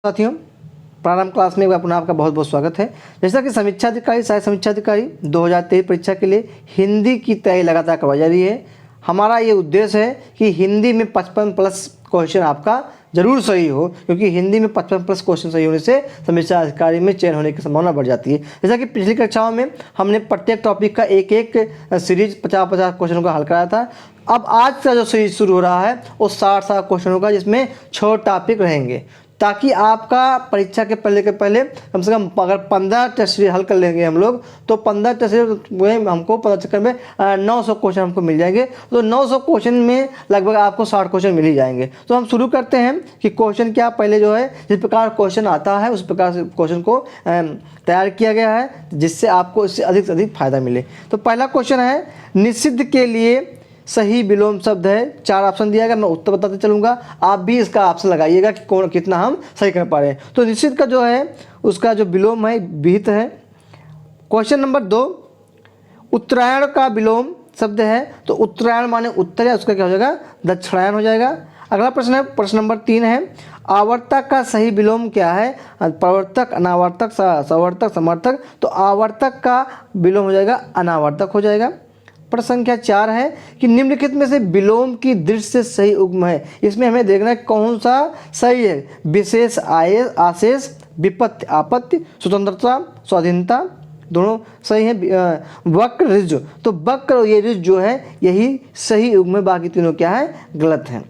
साथियों, प्रारंभ क्लास में पुनः आपका बहुत बहुत स्वागत है। जैसा कि समीक्षा अधिकारी सहायक समीक्षा अधिकारी 2023 परीक्षा के लिए हिंदी की तैयारी लगातार करवाई जा रही है। हमारा ये उद्देश्य है कि हिंदी में 55 प्लस क्वेश्चन आपका जरूर सही हो, क्योंकि हिंदी में 55 प्लस क्वेश्चन सही होने से समीक्षा अधिकारी में चयन होने की संभावना बढ़ जाती है। जैसा कि पिछली कक्षाओं में हमने प्रत्येक टॉपिक का एक एक सीरीज 50-50 क्वेश्चनों का हल कराया था। अब आज का जो सीरीज शुरू हो रहा है वो 60 क्वेश्चनों का, जिसमें 6 टॉपिक रहेंगे, ताकि आपका परीक्षा के पहले कम से कम अगर 15 टेस्ट सीरीज हल कर लेंगे हम लोग, तो 15 टेस्ट सीरीज में हमको 15 चक्कर में 900 क्वेश्चन हमको मिल जाएंगे। तो 900 क्वेश्चन में लगभग आपको 60 क्वेश्चन मिल ही जाएंगे। तो हम शुरू करते हैं कि क्वेश्चन क्या, पहले जो है जिस प्रकार क्वेश्चन आता है उस प्रकार से क्वेश्चन को तैयार किया गया है, जिससे आपको इससे अधिक से अधिक फायदा मिले। तो पहला क्वेश्चन है, निषिद्ध के लिए सही विलोम शब्द है। 4 ऑप्शन दिया गया, मैं उत्तर बताते चलूँगा, आप भी इसका ऑप्शन लगाइएगा कि कौन कितना हम सही कर पा रहे हैं। तो निषिद्ध का जो है उसका जो विलोम है विहित है। क्वेश्चन नंबर 2, उत्तरायण का विलोम शब्द है, तो उत्तरायण माने उत्तर है, उसका क्या हो जाएगा, दक्षिणायन हो जाएगा। अगला प्रश्न है, प्रश्न नंबर 3 है, आवर्तक का सही विलोम क्या है। प्रवर्तक, अनावर्तक, सवर्तक, समर्थक, तो आवर्तक का विलोम हो जाएगा अनावर्तक हो जाएगा। प्रश्न संख्या 4 है कि निम्नलिखित में से विलोम की दृष्टि से सही उगम है। इसमें हमें देखना है कौन सा सही है। विशेष आशेष, विपत्ति आपत्ति, स्वतंत्रता स्वाधीनता, दोनों सही हैं। वक्र ऋज, तो वक्र और ये ऋज जो है यही सही उगम है, बाकी तीनों क्या है, गलत हैं।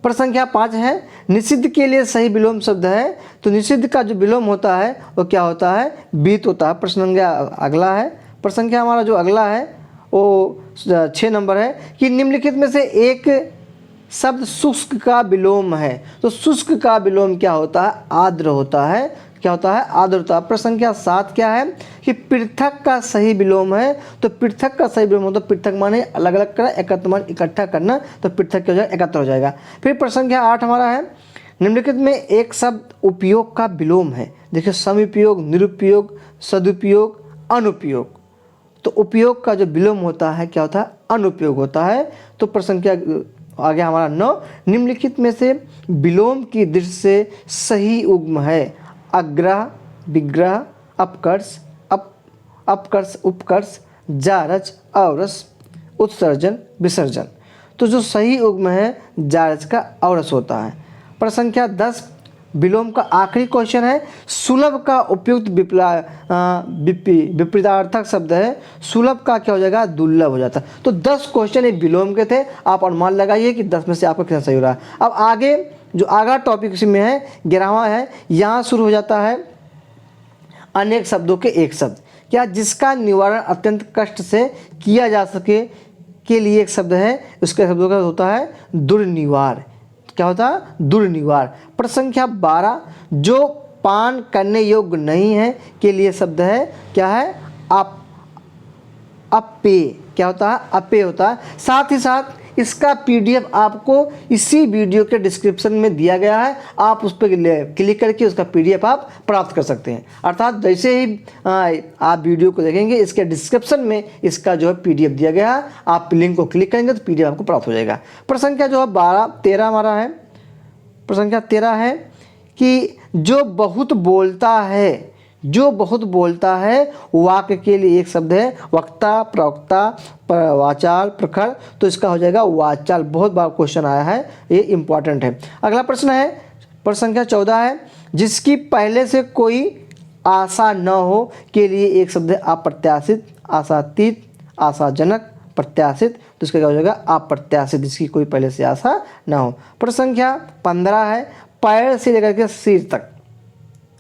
प्रश्न संख्या 5 है, निषिद्ध के लिए सही विलोम शब्द है, तो निषिद्ध का जो विलोम होता है वो क्या होता है, बीत होता है। प्रश्न संख्या अगला है, प्रश्न संख्या हमारा जो अगला है वो 6 नंबर है कि निम्नलिखित में से एक शब्द शुष्क का विलोम है। तो शुष्क का विलोम क्या होता है, आर्द्र होता है। क्या होता है, आर्द्र होता है। प्रश्न संख्या 7 क्या है कि पृथक का सही विलोम है। तो पृथक का सही विलोम होता है, पृथक माने अलग अलग करना, एकत्र माने इकट्ठा करना, तो पृथक क्या हो जाएगा, एकत्र हो जाएगा। फिर प्रश्न संख्या 8 हमारा है, निम्नलिखित में एक शब्द उपयोग का विलोम है। देखिए, समुपयोग, निरुपयोग, सदुपयोग, अनुपयोग। तो उपयोग का जो विलोम होता है क्या होता है, अनुपयोग होता है। तो प्रश्न क्या आ गया हमारा 9, निम्नलिखित में से विलोम की दृष्टि से सही उगम है। अग्रह, विग्रह, अपकर्ष, अपकर्ष, उपकर्ष, जारज, औरस, उत्सर्जन, विसर्जन। तो जो सही उगम है जारज का औरस होता है। प्रश्न संख्या 10, विलोम का आखिरी क्वेश्चन है, सुलभ का उपयुक्त विपरीतार्थक शब्द है। सुलभ का क्या हो जाएगा, दुर्लभ हो जाता है। तो 10 क्वेश्चन एक विलोम के थे, आप अनुमान लगाइए कि 10 में से आपका कितना सही हो रहा है। अब आगे जो आगा टॉपिक इसमें है 11वां है, यहाँ शुरू हो जाता है अनेक शब्दों के एक शब्द, क्या जिसका निवारण अत्यंत कष्ट से किया जा सके के लिए एक शब्द है। उसके शब्दों का होता है दुर्निवार। क्या होता है, दुर्निवार। प्रश्न संख्या 12, जो पान करने योग्य नहीं है के लिए शब्द है, क्या है, अपेय। क्या होता है, अपेय होता है। साथ ही साथ इसका PDF आपको इसी वीडियो के डिस्क्रिप्शन में दिया गया है, आप उस पर क्लिक करके उसका PDF आप प्राप्त कर सकते हैं। अर्थात जैसे ही आप वीडियो को देखेंगे, इसके डिस्क्रिप्शन में इसका जो है PDF दिया गया है, आप लिंक को क्लिक करेंगे तो PDF आपको प्राप्त हो जाएगा। प्रश्न संख्या जो है 13 हमारा है। प्रश्न संख्या 13 है कि जो बहुत बोलता है, जो बहुत बोलता है वाक्य के लिए एक शब्द है। वक्ता, प्रवक्ता, वाचाल, प्रखर, तो इसका हो जाएगा वाचाल। बहुत बार क्वेश्चन आया है, ये इंपॉर्टेंट है। अगला प्रश्न है, प्रश्न संख्या 14 है, जिसकी पहले से कोई आशा न हो के लिए एक शब्द है अप्रत्याशित, आशातीत, आशाजनक, प्रत्याशित, तो इसका क्या हो जाएगा, अप्रत्याशित, जिसकी कोई पहले से आशा न हो। प्रश्न संख्या 15 है, पैर से लेकर के सिर तक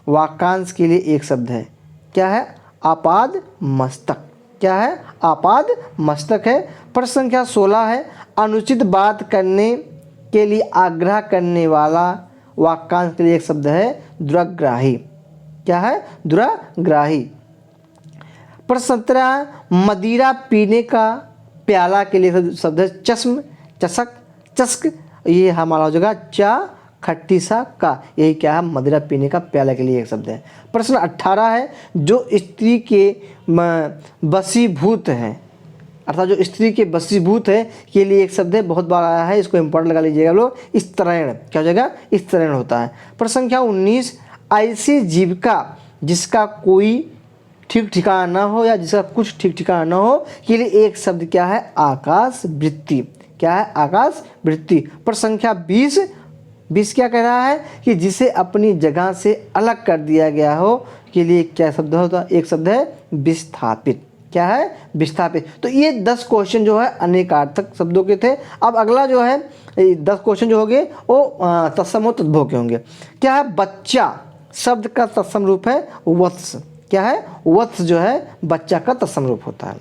वाक्यांश के लिए एक शब्द है। क्या है, आपाद मस्तक। क्या है, आपाद मस्तक है। प्रश्न संख्या 16 है, अनुचित बात करने के लिए आग्रह करने वाला वाक्यांश के लिए एक शब्द है दुराग्राही। क्या है, दुराग्राही। प्रश्न 17, मदिरा पीने का प्याला के लिए शब्द है चश्म, चषक, चस्क। ये हमारा हो जाएगा चा खट्टी सा का, यही क्या है, मदिरा पीने का प्याला के लिए एक शब्द है। प्रश्न 18 है, जो स्त्री के वशीभूत हैं अर्थात जो स्त्री के वशीभूत है के लिए एक शब्द है, बहुत बार आया है, इसको इंपॉर्टेंट लगा लीजिएगा लोग। स्तरण क्या हो जाएगा? स्तरण होता है। प्रश्न संख्या 19, ऐसी जीविका जिसका कोई ठीक ठिकाना ना हो या जिसका कुछ ठीक ठिकाना ना हो के लिए एक शब्द क्या है? आकाश वृत्ति। क्या है? आकाश वृत्ति। प्रश्न संख्या 20 क्या कह रहा है कि जिसे अपनी जगह से अलग कर दिया गया हो के लिए क्या शब्द होता है? एक शब्द है विस्थापित। क्या है? विस्थापित। तो ये 10 क्वेश्चन जो है अनेकार्थक शब्दों के थे। अब अगला जो है 10 क्वेश्चन जो होंगे वो तत्सम और तद्भव के होंगे। क्या है? बच्चा शब्द का तत्सम रूप है वत्स। क्या है? वत्स जो है बच्चा का तत्सम रूप होता है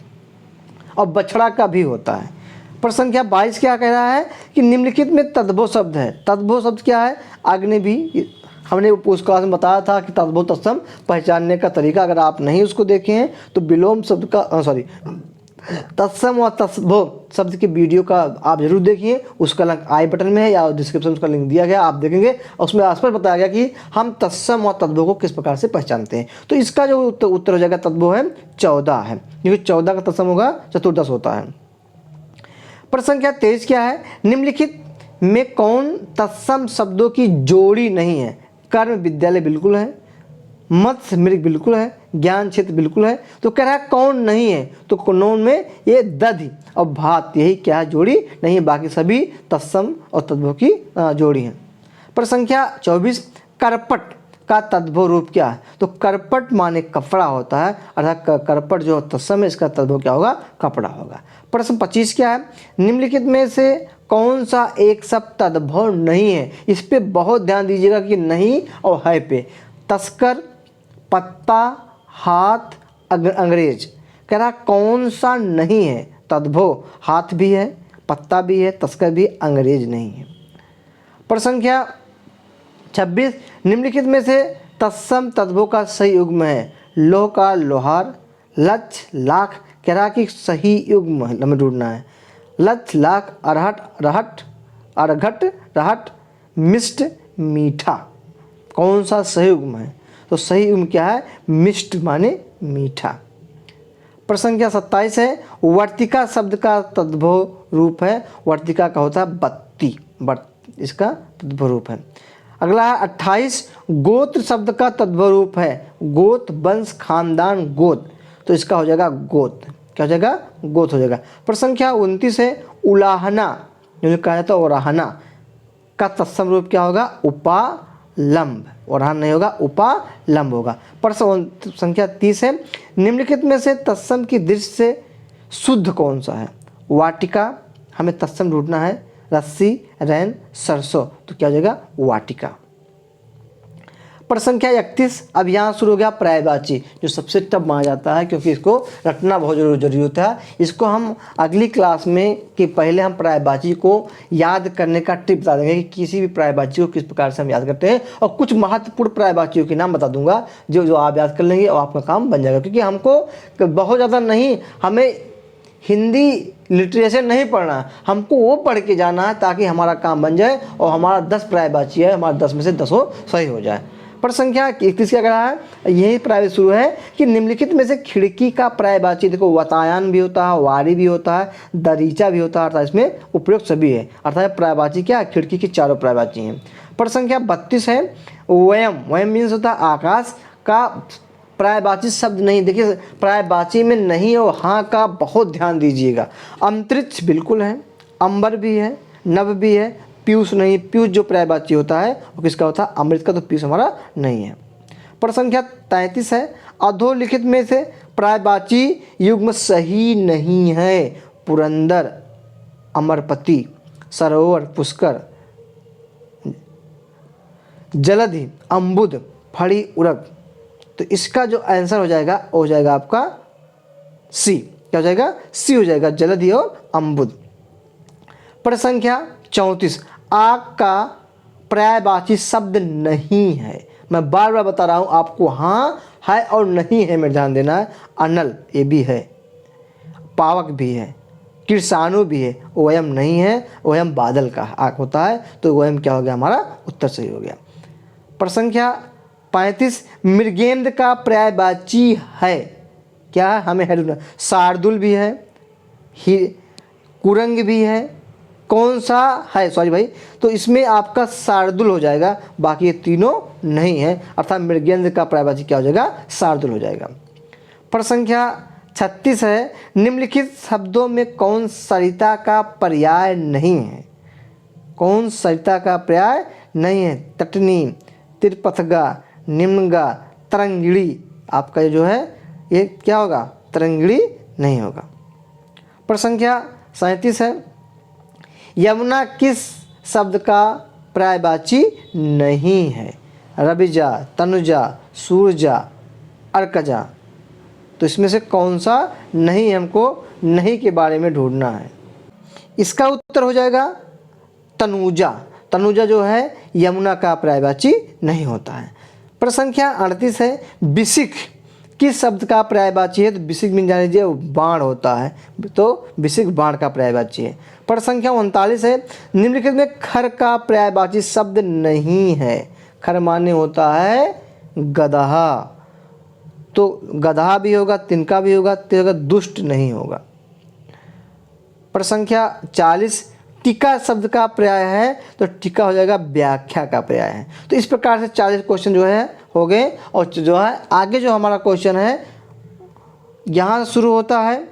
और बछड़ा का भी होता है। प्रश्न संख्या 22 क्या कह रहा है कि निम्नलिखित में तद्भव शब्द है। तद्भव शब्द क्या है? आग्ने भी हमने उस क्लास में बताया था कि तद्भव तत्सम पहचानने का तरीका, अगर आप नहीं उसको देखे हैं तो विलोम शब्द का तत्सम और तद्भव शब्द के वीडियो का आप जरूर देखिए। उसका लिंक आई बटन में है या डिस्क्रिप्शन में उसका लिंक दिया गया, आप देखेंगे। उसमें आसपास बताया गया कि हम तत्सम और तद्भव को किस प्रकार से पहचानते हैं। तो इसका जो उत्तर हो जाएगा तद्भव है 14 है, क्योंकि 14 का तत्सम होगा चतुर्दश होता है। प्रश्न संख्या 23 क्या है? निम्नलिखित में कौन तत्सम शब्दों की जोड़ी नहीं है? कर्म विद्यालय बिल्कुल है, मत्स्य मृग बिल्कुल है, ज्ञान क्षेत्र बिल्कुल है। तो कह रहा है कौन नहीं है? तो कौन में ये दधि और भात, यही क्या है? जोड़ी नहीं है। बाकी सभी तत्सम और तद्भव की जोड़ी है। प्रश्न संख्या 24, करपट का तद्भव रूप क्या है? तो करपट माने कपड़ा होता है, अर्थात करपट जो तत्सम है इसका तद्भव क्या होगा? कपड़ा होगा। प्रश्न 25 क्या है? निम्नलिखित में से कौन सा एक शब्द तद्भव नहीं है? इस पे बहुत ध्यान दीजिएगा कि नहीं और है पे। तस्कर, पत्ता, हाथ, अंग्रेज। कह रहा कौन सा नहीं है तद्भव? हाथ भी है, पत्ता भी है, तस्कर भी, अंग्रेज नहीं है। प्रश्न संख्या 26, निम्नलिखित में से तत्सम तद्भव का सही युग्म है? लोह का लोहार, लक्ष्य, लाख। कह रहा कि सही युग्म हमें ढूंढना है। लक्ष्य, लाख, अरहट, रहट, अरघट, रहट, मिष्ट, मीठा। कौन सा सही युग्म है? तो सही युग्म क्या है? मिष्ट माने मीठा। प्रश्न संख्या 27 है, वर्तिका शब्द का तद्भव रूप है? वर्तिका का होता है बत्ती, इसका तद्भव रूप है। अगला है 28, गोत्र शब्द का तद्भव रूप है? गोत, वंश, खानदान, गोत। तो इसका हो जाएगा गोत। क्या हो जाएगा? गोत हो जाएगा। प्रश्न संख्या 29 है, उलाहना जो कहा जाता है उराहना का तत्सम रूप क्या होगा? उपालंब। उराहन नहीं होगा, उपालंब होगा। प्रश्न संख्या 30 है, निम्नलिखित में से तत्सम की दृष्टि से शुद्ध कौन सा है? वाटिका, हमें तत्सम ढूंढना है। रस्सी, रैन, सरसों। तो क्या हो जाएगा? वाटिका। प्रश्न संख्या 31, अब यहाँ शुरू हो गया पर्यायवाची, जो सबसे टफ माना जाता है क्योंकि इसको रटना बहुत जरूरी होता है। इसको हम अगली क्लास में कि पहले हम पर्यायवाची को याद करने का टिप बता देंगे कि किसी भी पर्यायवाची को किस प्रकार से हम याद करते हैं, और कुछ महत्वपूर्ण पर्यायवाचियों के नाम बता दूंगा जो आप याद कर लेंगे और आपका काम बन जाएगा। क्योंकि हमको बहुत ज़्यादा नहीं, हमें हिंदी लिटरेचर नहीं पढ़ना, हमको वो पढ़ के जाना है ताकि हमारा काम बन जाए और हमारा 10 पर्यायवाची है, हमारा 10 में से 10 सही हो जाए। प्रश्न संख्या 31 क्या कह रहा है? यही पर्याय शुरू है कि निम्नलिखित में से खिड़की का पर्यायवाची, देखो वातायन भी होता है, वारी भी होता है, दरीचा भी होता है, अर्थात इसमें उपयुक्त सभी है। अर्थात पर्यायवाची क्या है? खिड़की की चारों पर्यायवाची हैं। प्रश्न संख्या 32 है, वयम। वयम मीन्स होता है आकाश का पर्यायवाची शब्द नहीं। देखिए पर्यायवाची में नहीं और हाँ का बहुत ध्यान दीजिएगा। अंतरिक्ष बिल्कुल है, अंबर भी है, नभ भी है, पीयूष नहीं। पीयूष जो पर्यायवाची होता है वो किसका होता है? अमृत का। तो पीयूष हमारा नहीं है। प्रश्न संख्या 33 है, अधोलिखित में से पर्यायवाची युग्म सही नहीं है? पुरंदर, अमरपति, सरोवर, पुष्कर, जलधि, अम्बुद, फड़ी, उरग। तो इसका जो आंसर हो जाएगा वो हो जाएगा आपका सी। क्या हो जाएगा? सी हो जाएगा, जलधि और अम्बुद। प्रश्न संख्या 34, आग का पर्यायवाची शब्द नहीं है। मैं बार बार बता रहा हूं आपको, हाँ है और नहीं है में ध्यान देना है। अनल ये भी है, पावक भी है, किरसाणु भी है। ओयम नहीं है, ओयम बादल का आग होता है। तो ओयम क्या हो गया? हमारा उत्तर सही हो गया। प्रश्न संख्या 35, मृगेंद्र का पर्यायवाची है? क्या है? हमें है, शार्दुल भी है, ही कुरंग भी है, कौन सा है, सॉरी भाई, तो इसमें आपका शार्दुल हो जाएगा, बाकी ये तीनों नहीं है, अर्थात मृगेंद्र का पर्यायवाची क्या हो जाएगा, शार्दुल हो जाएगा। प्रश्न संख्या 36 है, निम्नलिखित शब्दों में कौन सरिता का पर्याय नहीं है, कौन सरिता का पर्याय नहीं है, तटनी, तिरपथगा, निम्नगा, तरंगिणी, आपका ये जो है ये क्या होगा, तरंगिणी नहीं होगा। प्रश्न संख्या 37 है, यमुना किस शब्द का पर्यायवाची नहीं है, रविजा, तनुजा, सूरजा, अर्कजा, तो इसमें से कौन सा नहीं, हमको नहीं के बारे में ढूंढना है। इसका उत्तर हो जाएगा तनुजा। तनुजा जो है यमुना का पर्यायवाची नहीं होता है। प्रश्न संख्या 38 है, बिसिक किस शब्द का पर्यायवाची है, तो बिसिक मिल जाने दीजिए बाण होता है, तो बिसिक बाण का पर्यायवाची है। प्रश्न संख्या 39 है, निम्नलिखित में खर का पर्यायवाची शब्द नहीं है, खर माने होता है गदहा, तो गदहा भी होगा, तिनका भी होगा, तो होगा दुष्ट नहीं होगा। प्रश्न संख्या 40, टीका शब्द का पर्याय है, तो टीका हो जाएगा व्याख्या का पर्याय है। तो इस प्रकार से 40 क्वेश्चन जो है हो गए, और जो है आगे जो हमारा क्वेश्चन है यहाँ शुरू होता है,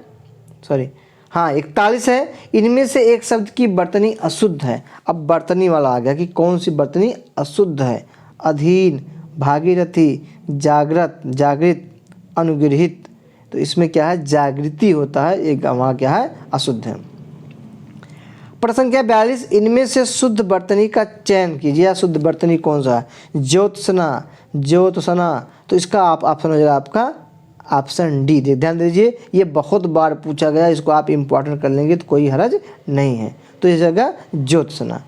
सॉरी हाँ 41 है, इनमें से एक शब्द की वर्तनी अशुद्ध है। अब वर्तनी वाला आ गया कि कौन सी वर्तनी अशुद्ध है, अधीन, भागीरथी, जागृत, जागृत, अनुगृहित, तो इसमें क्या है जागृति होता है, एक हमारा क्या है अशुद्ध है। प्रश्न संख्या 42, इनमें से शुद्ध वर्तनी का चयन कीजिए, शुद्ध वर्तनी कौन सा है, ज्योत्सना, ज्योत्सना, तो इसका आप ऑप्शन हो जाएगा आपका ऑप्शन डी। ध्यान दीजिए ये बहुत बार पूछा गया, इसको आप इंपॉर्टेंट कर लेंगे तो कोई हर्ज नहीं है, तो इस जगह ज्योत्सना।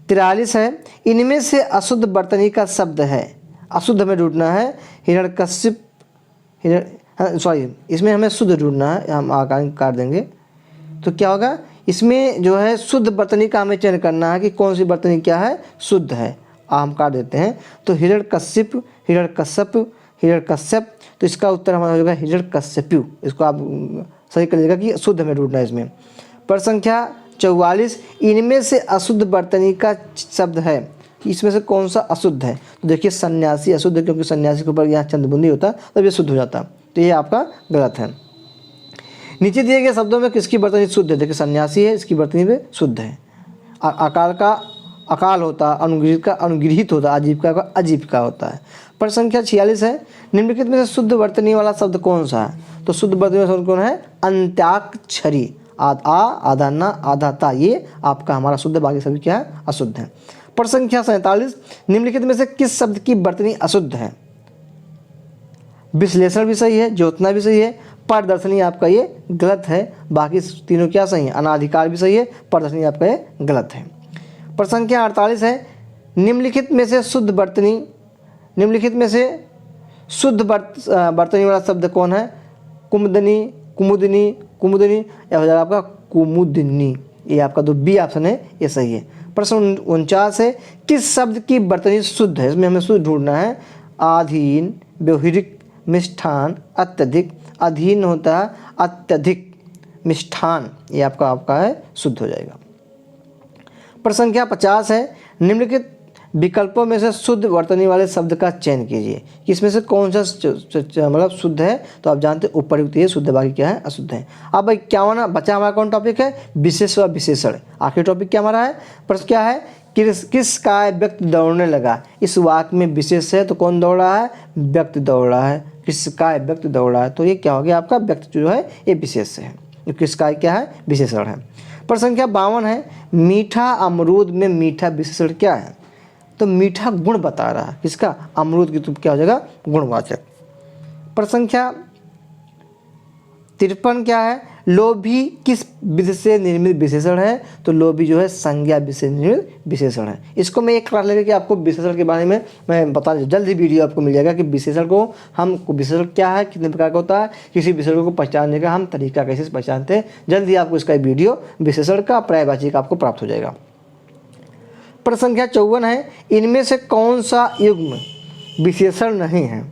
43 है, इनमें से अशुद्ध वर्तनी का शब्द है, अशुद्ध हमें ढूंढना है, हिरण्यकश्यप, सॉरी इसमें हमें शुद्ध ढूंढना है, हम आकार काट देंगे, तो क्या होगा इसमें जो है शुद्ध वर्तनी का हमें चयन करना है कि कौन सी वर्तनी क्या है शुद्ध है, हम काट देते हैं, तो हिरण्यकश्यप, हिरण्यकश्यप, हिरण्यकश्यप, तो इसका उत्तर हमारा हो जाएगा हिरण्यकश्यपु, इसको आप सही कर लीजिएगा कि शुद्ध हमें ढूंढना है इसमें। प्रश्न संख्या 44, इनमें से अशुद्ध वर्तनी का शब्द है, इसमें से कौन सा अशुद्ध है, तो देखिए सन्यासी अशुद्ध है, क्योंकि सन्यासी के ऊपर यहाँ चंद्रबुंदी होता तब ये शुद्ध हो जाता, तो ये आपका गलत है। नीचे दिए गए शब्दों में किसकी वर्तनी शुद्ध है, देखिए सन्यासी है, इसकी वर्तनी में शुद्ध है, अकाल का अकाल होता, अनुगृहित का अनुगृहित होता, आजीविका का आजीविका होता है। प्रश्न संख्या 46 है, निम्नलिखित में से शुद्ध वर्तनी वाला शब्द कौन सा है, तो शुद्ध वर्तनी वाला शब्द कौन है, अंत्याक्षरी, आधा ना आधा ता, ये आपका हमारा शुद्ध, बाकी सभी क्या है अशुद्ध है। प्रश्न संख्या 47, निम्नलिखित में से किस शब्द की वर्तनी अशुद्ध है, विश्लेषण भी सही है, ज्योतना भी सही है, प्रदर्शनी आपका ये गलत है, बाकी तीनों क्या सही है, अनाधिकार भी सही है, प्रदर्शनी आपका ये गलत है। प्रश्न संख्या 48 है, निम्नलिखित में से शुद्ध वर्तनी, निम्नलिखित में से शुद्ध वर्तनी वाला शब्द कौन है, कुमुदनी, कुमुदनी, कुमुदनी, या हो जाएगा आपका कुमुदनी, ये आपका जो बी ऑप्शन है ये सही है। प्रश्न 49 है, किस शब्द की वर्तनी शुद्ध है, इसमें हमें शुद्ध ढूंढना है, आधीन, व्यवहारिक, मिष्ठान, अत्यधिक, अधीन होता है अत्यधिक, मिष्ठान, ये आपका है शुद्ध हो जाएगा। प्रश्न संख्या 50 है, निम्नलिखित विकल्पों में से शुद्ध वर्तनी वाले शब्द का चयन कीजिए, इसमें से कौन सा मतलब शुद्ध है, तो आप जानते हैं उपयुक्त ये शुद्ध, बाकी क्या है अशुद्ध है। अब भाई क्या होना बचा, हमारा कौन टॉपिक है, विशेष व विशेषण। आखिरी टॉपिक क्या हमारा है, प्रश्न क्या है, किस काय व्यक्ति दौड़ने लगा, इस वाक्य में विशेष है, तो कौन दौड़ रहा है, व्यक्ति दौड़ रहा है, किस काय व्यक्ति दौड़ रहा है, तो ये क्या हो गया आपका व्यक्ति जो है ये विशेष है, किस काय क्या है विशेषण है। प्रश्न संख्या 52 है, मीठा अमरूद में मीठा विशेषण क्या है, तो मीठा गुण बता रहा है, किसका, अमरूद की, तो क्या हो जाएगा गुणवाचक। प्रश्न संख्या 53 क्या है, लोभी किस विधि से निर्मित विशेषण है, तो लोभी जो है संज्ञा विधि से निर्मित विशेषण है। इसको मैं एक क्लास लेकर कि आपको विशेषण के बारे में मैं बता जल्द ही वीडियो आपको मिल जाएगा कि विशेषण को हम विशेषण क्या है, कितने प्रकार का होता है, किसी विशेषण को पहचानने का हम तरीका कैसे पहचानते हैं, जल्द ही आपको इसका वीडियो विशेषण का पर्यायवाची का आपको प्राप्त हो जाएगा। प्रश्न संख्या 54 है, इनमें से कौन सा युग्म विशेषण नहीं है,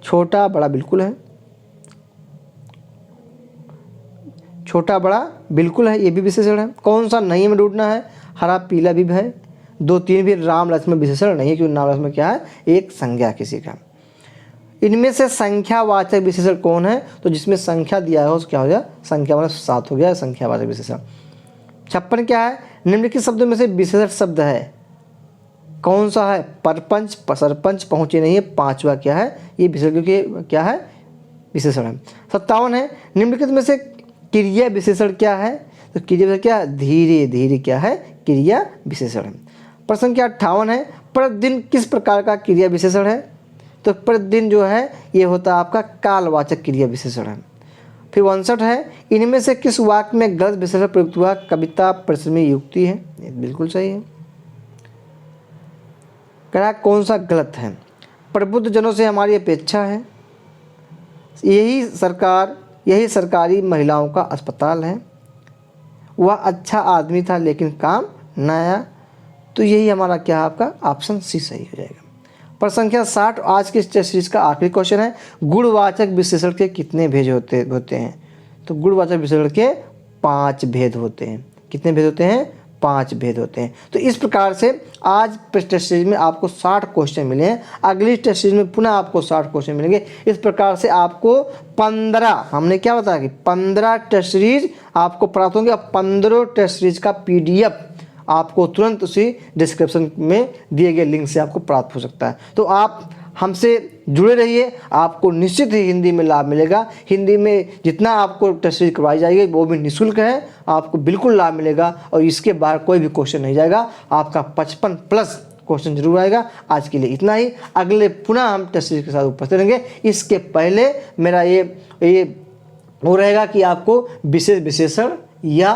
छोटा बड़ा बिल्कुल है, छोटा बड़ा बिल्कुल है, ये भी विशेषण है। कौन सा नहीं हमें ढूंढना है, हरा पीला भी है। 2 3 भी राम लक्ष्मण विशेषण नहीं है, क्योंकि नाम लक्ष्मण क्या है, एक संज्ञा किसी का। इनमें से संख्यावाचक विशेषण कौन है, तो जिसमें संख्या दिया है उस क्या हो गया, संख्या मतलब 7 हो गया संख्यावाचक विशेषण। 56 क्या है, निम्नलिखित शब्दों में से विशेषण शब्द है, कौन सा है, परपंच सरपंच पहुँचे नहीं है, 5वां क्या है, ये विशेषण क्योंकि क्या है, विशेषण है। 57 है, निम्नलिखित में से क्रिया विशेषण क्या है, तो क्रिया विशेषण क्या, धीरे धीरे क्या है, क्रिया विशेषण है। प्रश्न संख्या 58 है, प्रतिदिन किस प्रकार का क्रिया विशेषण है, तो प्रतिदिन जो है ये होता है आपका कालवाचक क्रिया विशेषण है। फिर 59 है, इनमें से किस वाक्य में गलत विशेषण प्रयुक्त हुआ, कविता परिश्रमी युक्ति है, ये बिल्कुल सही है। कह रहा कौन सा गलत है, प्रबुद्ध जनों से हमारी अपेक्षा है, यही सरकारी महिलाओं का अस्पताल है, वह अच्छा आदमी था लेकिन काम न आया, तो यही हमारा क्या है, आपका ऑप्शन सी सही हो जाएगा। प्रश्न संख्या 60 आज के इस टेस्ट सीरीज का आखिरी क्वेश्चन है, गुणवाचक विशेषण के कितने भेद होते हैं, तो गुणवाचक विशेषण के 5 भेद होते हैं। कितने भेद होते हैं, 5 भेद होते हैं। तो इस प्रकार से आज टेस्ट सीरीज में आपको 60 क्वेश्चन मिले हैं, अगली टेस्ट सीरीज में पुनः आपको 60 क्वेश्चन मिलेंगे। इस प्रकार से आपको 15, हमने क्या बताया कि 15 टेस्ट सीरीज आपको प्राप्त होंगे। 15 टेस्ट सीरीज का PDF आपको तुरंत उसी डिस्क्रिप्शन में दिए गए लिंक से आपको प्राप्त हो सकता है। तो आप हमसे जुड़े रहिए, आपको निश्चित ही हिंदी में लाभ मिलेगा। हिंदी में जितना आपको टेस्ट सीरीज करवाई जाएगी वो भी निःशुल्क है, आपको बिल्कुल लाभ मिलेगा और इसके बाहर कोई भी क्वेश्चन नहीं जाएगा, आपका 55+ क्वेश्चन जरूर आएगा। आज के लिए इतना ही, अगले पुनः हम टेस्ट सीरीज के साथ उपस्थित रहेंगे। इसके पहले मेरा ये वो रहेगा कि आपको विशेषण या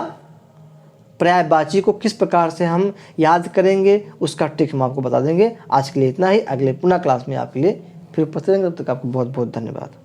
पर्यायवाची को किस प्रकार से हम याद करेंगे, उसका ट्रिक हम आपको बता देंगे। आज के लिए इतना ही, अगले पुनः क्लास में आपके लिए फिर उपस्थित रहेंगे। तब तक आपको बहुत बहुत धन्यवाद।